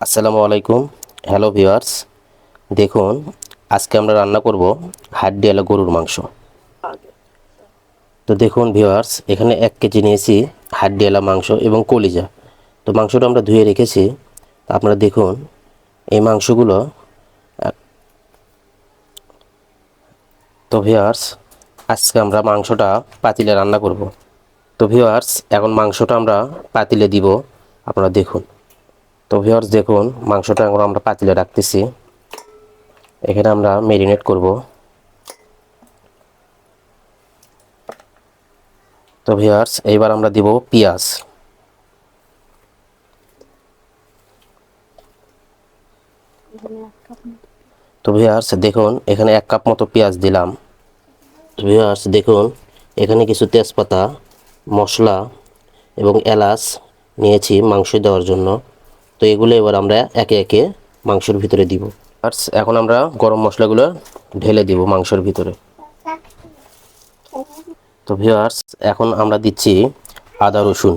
আসসালামু আলাইকুম। Hello viewers, দেখুন আজকে আমরা রান্না করব হাড্ডিওয়ালা গরুর মাংস। তো দেখুন ভিউয়ার্স, এখানে 1 কেজি নিয়েছি হাড্ডিওয়ালা মাংস এবং কলিজা। তো মাংসটা আমরা ধুয়ে রেখেছি। আপনারা দেখুন এই মাংসগুলো। তো ভিউয়ার্স, আজকে আমরা মাংসটা পাতিলে রান্না করব। তো ভিউয়ার্স, এখন মাংসটা আমরা পাতিলে দিব। আপনারা দেখুন। তো ভিউয়ার্স দেখুন, মাংসটা এখন আমরা পাতিলে রাখতেছি। এখানে আমরা ম্যারিনেট করব। তো ভিউয়ার্স, এইবার আমরা দিব পেঁয়াজ। তো ভিউয়ার্স দেখুন, এখানে 1 কাপ মতো পেঁয়াজ দিলাম। তো ভিউয়ার্স দেখুন, এখানে কিছু তেজপাতা, মশলা এবং এলাচ নিয়েছি মাংস দেওয়ার জন্য। তো এগুলো এবার আমরা একে একে মাংসের ভিতরে দিব। আর এখন আমরা গরম মশলাগুলো ঢেলে দিব মাংসের ভিতরে। তো ভিউয়ার্স, এখন আমরা দিচ্ছি আদা রসুন।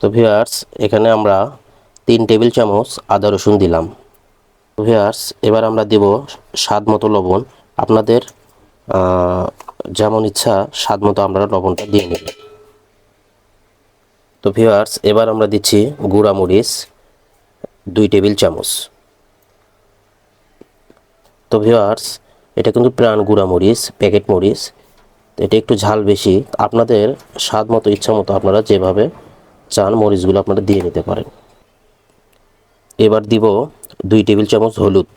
তো ভিউয়ার্স, এখানে আমরা 3 টেবিল চামচ আদা রসুন দিলাম। তো ভিউয়ার্স, এবার আমরা দেব স্বাদ মতো লবণ। আপনাদের যেমন ইচ্ছা স্বাদ মতো আমরা লবণটা দিয়ে নেব। তো ভিউয়ার্স, এবার আমরা দিচ্ছি গুঁড়া মরিচ 2 টেবিল চামচ। তো ভিউয়ার্স, এটা কিন্তু প্রাণ গুঁড়া মরিচ, প্যাকেট মরিচ। এটা একটু ঝাল বেশি। আপনাদের স্বাদ মতো ইচ্ছা মতো আপনারা যেভাবে চান মরিচগুলো আপনারা দিয়ে নিতে পারেন। এবার দিব 2 টেবিল চামচ হলুদ।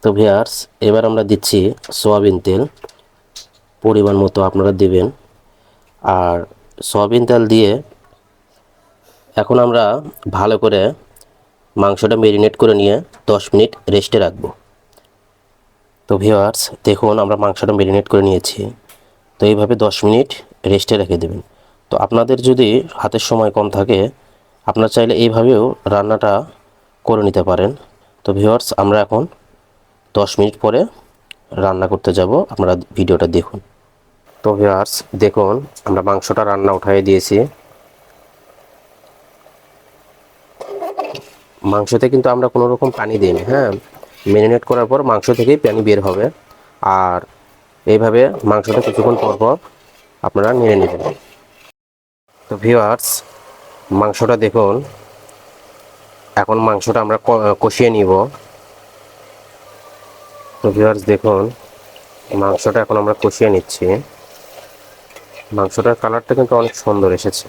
তো ভিউয়ার্স, এবার আমরা দিচ্ছি সয়াবিন তেল পরিমাণ মতো আপনারা দিবেন। আর সয়াবিন তেল দিয়ে এখন আমরা ভালো করে মাংসটা ম্যারিনেট করে নিয়ে 10 মিনিট রেস্টে রাখবো। তো ভিউয়ার্স দেখুন, আমরা মাংসটা ম্যারিনেট করে নিয়েছি। তো এইভাবে 10 মিনিট রেস্টে রেখে দেবেন। তো আপনাদের যদি হাতের সময় কম থাকে, আপনারা চাইলে এইভাবেও রান্নাটা করে নিতে পারেন। তো ভিউয়ার্স, আমরা এখন 10 মিনিট পরে রান্না করতে যাব। আপনারা ভিডিওটা দেখুন। তো ভিউয়ার্স দেখুন, আমরা মাংসটা রান্না উঠিয়ে দিয়েছি। মাংসতে কিন্তু আমরা কোনো রকম পানি দিইনি। হ্যাঁ, ম্যারিনেট করার পর মাংস থেকেই পানি বের হবে। আর এইভাবে মাংসটা কিছুক্ষণ পর পর আপনারা নেড়ে নেবেন। তো ভিউয়ার্স, মাংসটা দেখুন, এখন মাংসটা আমরা কষিয়ে নিব। তো ভিউয়ার্স দেখুন, মাংসটা এখন আমরা কষিয়ে নিচ্ছি। মাংসটার কালারটা কিন্তু অনেক সুন্দর এসেছে।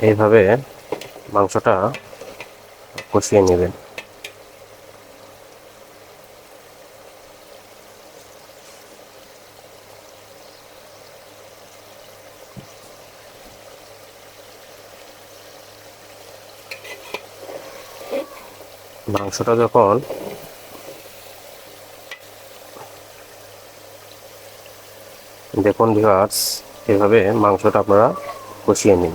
এইভাবে মাংসটা কষিয়ে নেবেন। মাংসটা যখন দেখুন ভিউয়ার্স, এভাবে মাংসটা আপনারা কষিয়ে নিন।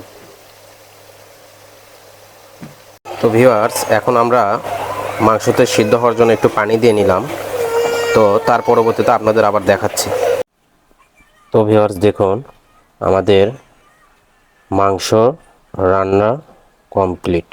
তো ভিউয়ার্স, এখন আমরা মাংসতে সিদ্ধ হওয়ার জন্য একটু পানি দিয়ে নিলাম। তো তার পরবর্তীতে আপনাদের আবার দেখাচ্ছি। তো ভিউয়ার্স দেখুন, আমাদের মাংস রান্না কমপ্লিট।